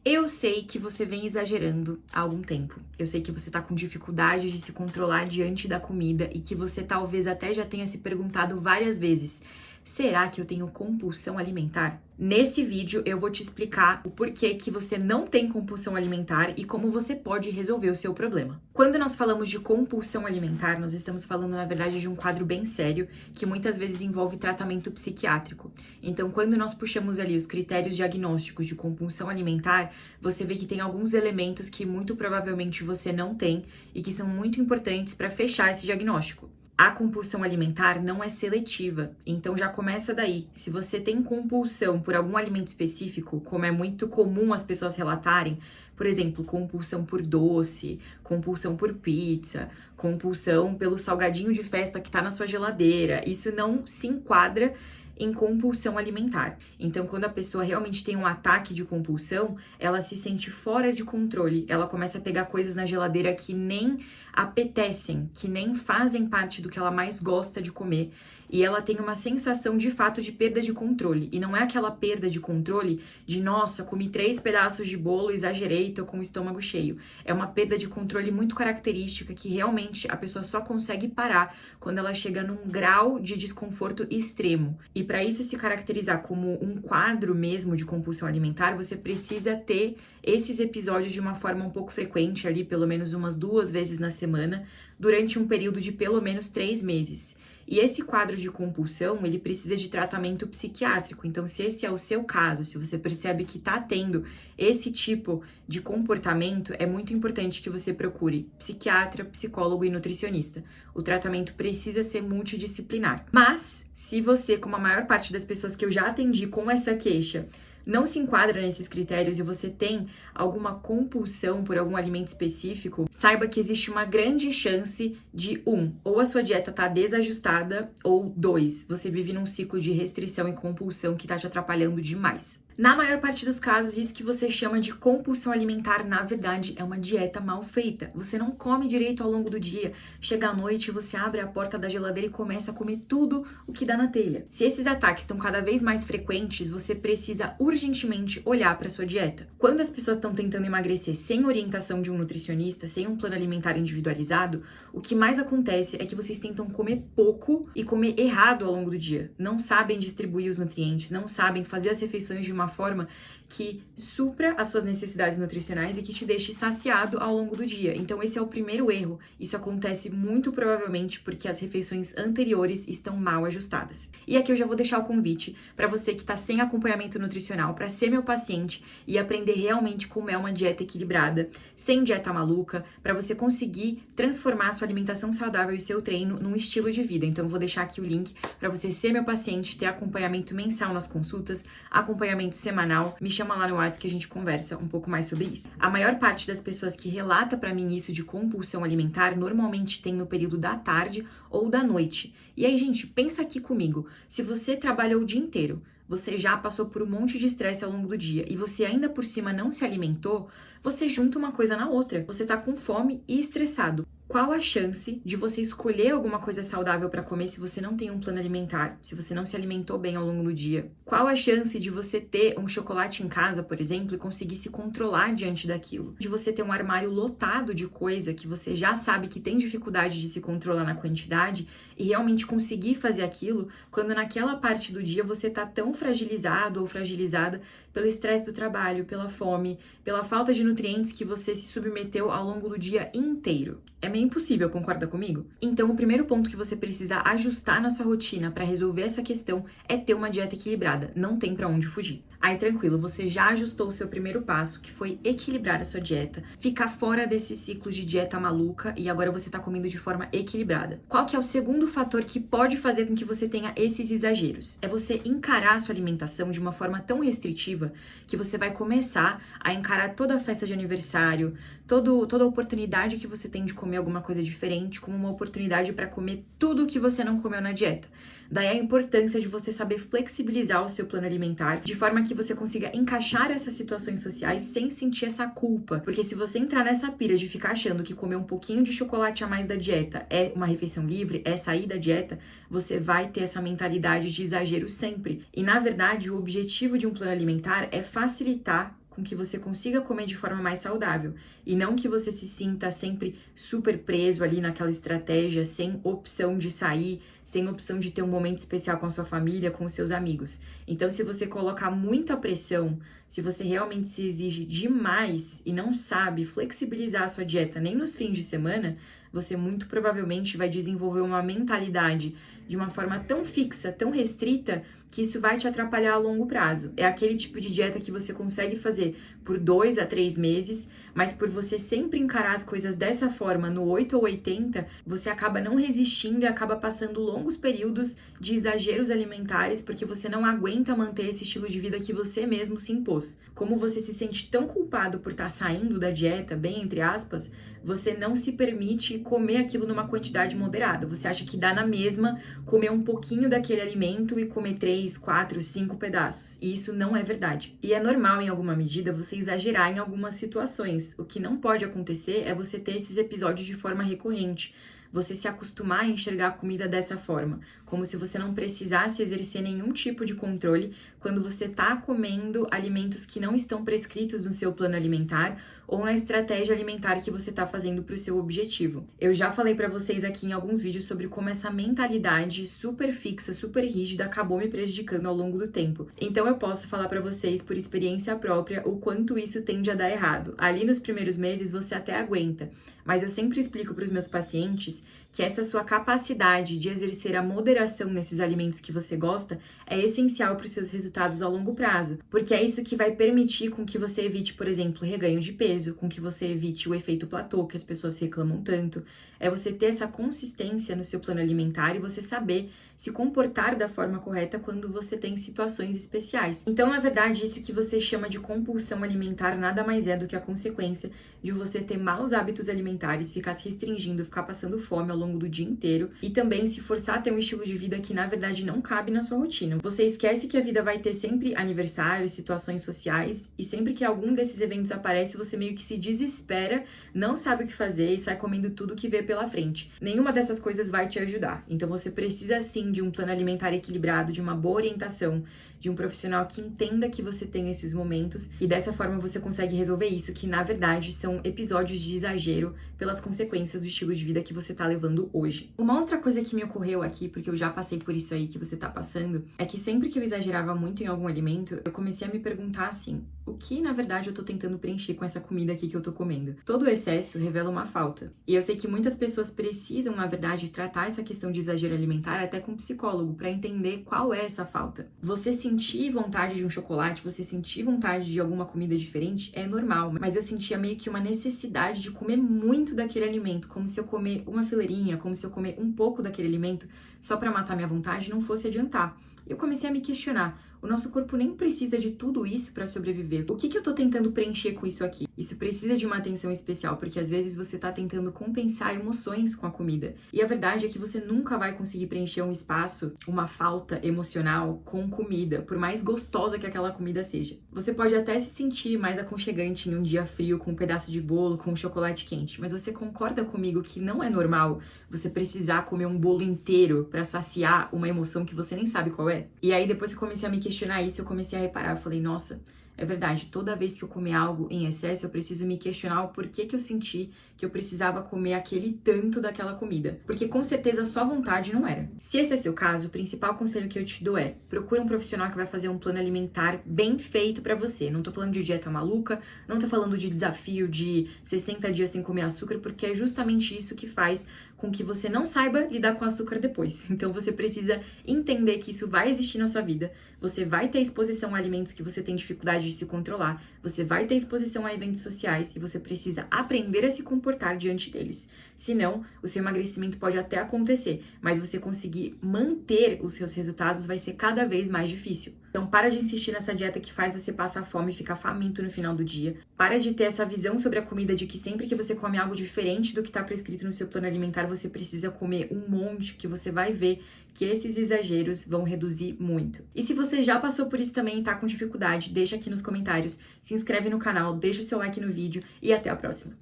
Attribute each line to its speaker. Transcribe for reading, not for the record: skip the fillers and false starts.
Speaker 1: Eu sei que você vem exagerando há algum tempo. Eu sei que você tá com dificuldade de se controlar diante da comida e que você talvez até já tenha se perguntado várias vezes: será que eu tenho compulsão alimentar? Nesse vídeo eu vou te explicar o porquê que você não tem compulsão alimentar e como você pode resolver o seu problema. Quando nós falamos de compulsão alimentar, nós estamos falando, na verdade, de um quadro bem sério que muitas vezes envolve tratamento psiquiátrico. Então, quando nós puxamos ali os critérios diagnósticos de compulsão alimentar, você vê que tem alguns elementos que muito provavelmente você não tem e que são muito importantes para fechar esse diagnóstico. A compulsão alimentar não é seletiva, então já começa daí. Se você tem compulsão por algum alimento específico, como é muito comum as pessoas relatarem, por exemplo, compulsão por doce, compulsão por pizza, compulsão pelo salgadinho de festa que tá na sua geladeira, isso não se enquadra em compulsão alimentar. Então, quando a pessoa realmente tem um ataque de compulsão, ela se sente fora de controle. Ela começa a pegar coisas na geladeira que nem apetecem, que nem fazem parte do que ela mais gosta de comer. E ela tem uma sensação de fato de perda de controle. E não é aquela perda de controle de, nossa, comi 3 pedaços de bolo, exagerei, tô com o estômago cheio. É uma perda de controle muito característica que realmente a pessoa só consegue parar quando ela chega num grau de desconforto extremo. E para isso se caracterizar como um quadro mesmo de compulsão alimentar, você precisa ter esses episódios de uma forma um pouco frequente, ali pelo menos umas 2 vezes na semana, durante um período de pelo menos 3 meses. E esse quadro de compulsão, ele precisa de tratamento psiquiátrico. Então, se esse é o seu caso, se você percebe que tá tendo esse tipo de comportamento, é muito importante que você procure psiquiatra, psicólogo e nutricionista. O tratamento precisa ser multidisciplinar. Mas, se você, como a maior parte das pessoas que eu já atendi com essa queixa, não se enquadra nesses critérios e você tem alguma compulsão por algum alimento específico, saiba que existe uma grande chance de ou a sua dieta tá desajustada, ou 2, você vive num ciclo de restrição e compulsão que tá te atrapalhando demais. Na maior parte dos casos, isso que você chama de compulsão alimentar, na verdade, é uma dieta mal feita. Você não come direito ao longo do dia. Chega à noite, você abre a porta da geladeira e começa a comer tudo o que dá na telha. Se esses ataques estão cada vez mais frequentes, você precisa urgentemente olhar para sua dieta. Quando as pessoas estão tentando emagrecer sem orientação de um nutricionista, sem um plano alimentar individualizado, o que mais acontece é que vocês tentam comer pouco e comer errado ao longo do dia. Não sabem distribuir os nutrientes, não sabem fazer as refeições de uma forma que supra as suas necessidades nutricionais e que te deixe saciado ao longo do dia. Então esse é o primeiro erro. Isso acontece muito provavelmente porque as refeições anteriores estão mal ajustadas. E aqui eu já vou deixar o convite para você que está sem acompanhamento nutricional, para ser meu paciente e aprender realmente como é uma dieta equilibrada, sem dieta maluca, para você conseguir transformar a sua alimentação saudável e seu treino num estilo de vida. Então eu vou deixar aqui o link para você ser meu paciente, ter acompanhamento mensal nas consultas, acompanhamento semanal. Me chama lá no WhatsApp que a gente conversa um pouco mais sobre isso. A maior parte das pessoas que relata para mim isso de compulsão alimentar normalmente tem no período da tarde ou da noite. E aí, gente, pensa aqui comigo. Se você trabalhou o dia inteiro, você já passou por um monte de estresse ao longo do dia e você ainda por cima não se alimentou, você junta uma coisa na outra. Você tá com fome e estressado. Qual a chance de você escolher alguma coisa saudável para comer se você não tem um plano alimentar, se você não se alimentou bem ao longo do dia? Qual a chance de você ter um chocolate em casa, por exemplo, e conseguir se controlar diante daquilo? De você ter um armário lotado de coisa que você já sabe que tem dificuldade de se controlar na quantidade e realmente conseguir fazer aquilo quando naquela parte do dia você tá tão fragilizado ou fragilizada pelo estresse do trabalho, pela fome, pela falta de nutrientes que você se submeteu ao longo do dia inteiro. É meio impossível, concorda comigo? Então, o primeiro ponto que você precisa ajustar na sua rotina para resolver essa questão é ter uma dieta equilibrada. Não tem para onde fugir. Aí, tranquilo, você já ajustou o seu primeiro passo, que foi equilibrar a sua dieta, ficar fora desse ciclo de dieta maluca e agora você tá comendo de forma equilibrada. Qual que é o segundo fator que pode fazer com que você tenha esses exageros? É você encarar a sua alimentação de uma forma tão restritiva que você vai começar a encarar toda a festa de aniversário, toda a oportunidade que você tem de comer alguma coisa diferente como uma oportunidade para comer tudo o que você não comeu na dieta. Daí a importância de você saber flexibilizar o seu plano alimentar de forma que você consiga encaixar essas situações sociais sem sentir essa culpa. Porque se você entrar nessa pira de ficar achando que comer um pouquinho de chocolate a mais da dieta é uma refeição livre, é sair da dieta, você vai ter essa mentalidade de exagero sempre. E na verdade, o objetivo de um plano alimentar é facilitar com que você consiga comer de forma mais saudável e não que você se sinta sempre super preso ali naquela estratégia, sem opção de sair, sem opção de ter um momento especial com a sua família, com os seus amigos. Então, se você colocar muita pressão, se você realmente se exige demais e não sabe flexibilizar a sua dieta nem nos fins de semana, você muito provavelmente vai desenvolver uma mentalidade de uma forma tão fixa, tão restrita, que isso vai te atrapalhar a longo prazo. É aquele tipo de dieta que você consegue fazer por 2 a 3 meses, mas por você sempre encarar as coisas dessa forma, no 8 ou 80, você acaba não resistindo e acaba passando longos períodos de exageros alimentares, porque você não aguenta manter esse estilo de vida que você mesmo se impôs. Como você se sente tão culpado por estar saindo da dieta, bem entre aspas, você não se permite comer aquilo numa quantidade moderada. Você acha que dá na mesma comer um pouquinho daquele alimento e comer 3, 4, 5 pedaços. E isso não é verdade. E é normal, em alguma medida, você exagerar em algumas situações. O que não pode acontecer é você ter esses episódios de forma recorrente. Você se acostumar a enxergar a comida dessa forma, como se você não precisasse exercer nenhum tipo de controle quando você está comendo alimentos que não estão prescritos no seu plano alimentar ou na estratégia alimentar que você está fazendo para o seu objetivo. Eu já falei para vocês aqui em alguns vídeos sobre como essa mentalidade super fixa, super rígida acabou me prejudicando ao longo do tempo. Então eu posso falar para vocês por experiência própria o quanto isso tende a dar errado. Ali nos primeiros meses você até aguenta, mas eu sempre explico para os meus pacientes que essa sua capacidade de exercer a moderação nesses alimentos que você gosta é essencial para os seus resultados a longo prazo, porque é isso que vai permitir com que você evite, por exemplo, reganho de peso, com que você evite o efeito platô, que as pessoas reclamam tanto. É você ter essa consistência no seu plano alimentar e você saber se comportar da forma correta quando você tem situações especiais. Então, na verdade, isso que você chama de compulsão alimentar nada mais é do que a consequência de você ter maus hábitos alimentares, ficar se restringindo, ficar passando fome ao longo do dia inteiro e também se forçar a ter um estilo de vida que, na verdade, não cabe na sua rotina. Você esquece que a vida vai ter sempre aniversários, situações sociais e sempre que algum desses eventos aparece, você meio que se desespera, não sabe o que fazer e sai comendo tudo que vê pela frente. Nenhuma dessas coisas vai te ajudar. Então, você precisa sim de um plano alimentar equilibrado, de uma boa orientação, de um profissional que entenda que você tem esses momentos e dessa forma você consegue resolver isso, que na verdade são episódios de exagero pelas consequências do estilo de vida que você tá levando hoje. Uma outra coisa que me ocorreu aqui, porque eu já passei por isso aí que você tá passando, é que sempre que eu exagerava muito em algum alimento, eu comecei a me perguntar assim, o que na verdade eu tô tentando preencher com essa comida aqui que eu tô comendo? Todo o excesso revela uma falta. E eu sei que muitas pessoas precisam, na verdade, tratar essa questão de exagero alimentar até com um psicólogo para entender qual é essa falta. Você sentir vontade de um chocolate, você sentir vontade de alguma comida diferente é normal, mas eu sentia meio que uma necessidade de comer muito daquele alimento, como se eu comer uma fileirinha, como se eu comer um pouco daquele alimento só para matar minha vontade não fosse adiantar. Eu comecei a me questionar, o nosso corpo nem precisa de tudo isso para sobreviver. O que eu tô tentando preencher com isso aqui? Isso precisa de uma atenção especial, porque às vezes você tá tentando compensar emoções com a comida. E a verdade é que você nunca vai conseguir preencher um espaço, uma falta emocional com comida, por mais gostosa que aquela comida seja. Você pode até se sentir mais aconchegante em um dia frio com um pedaço de bolo, com um chocolate quente, mas você concorda comigo que não é normal você precisar comer um bolo inteiro para saciar uma emoção que você nem sabe qual é? E aí depois que eu comecei a me questionar isso, eu comecei a reparar, eu falei, nossa, é verdade, toda vez que eu comer algo em excesso, eu preciso me questionar o porquê que eu senti que eu precisava comer aquele tanto daquela comida. Porque com certeza a sua vontade não era. Se esse é seu caso, o principal conselho que eu te dou é, procura um profissional que vai fazer um plano alimentar bem feito pra você. Não tô falando de dieta maluca, não tô falando de desafio de 60 dias sem comer açúcar, porque é justamente isso que faz com que você não saiba lidar com açúcar depois. Então você precisa entender que isso vai existir na sua vida, você vai ter exposição a alimentos que você tem dificuldade de se controlar, você vai ter exposição a eventos sociais e você precisa aprender a se comportar diante deles. Senão, o seu emagrecimento pode até acontecer, mas você conseguir manter os seus resultados vai ser cada vez mais difícil. Então, para de insistir nessa dieta que faz você passar fome e ficar faminto no final do dia. Para de ter essa visão sobre a comida de que sempre que você come algo diferente do que está prescrito no seu plano alimentar, você precisa comer um monte, que você vai ver que esses exageros vão reduzir muito. E se você já passou por isso também e tá com dificuldade, deixa aqui nos comentários, se inscreve no canal, deixa o seu like no vídeo e até a próxima.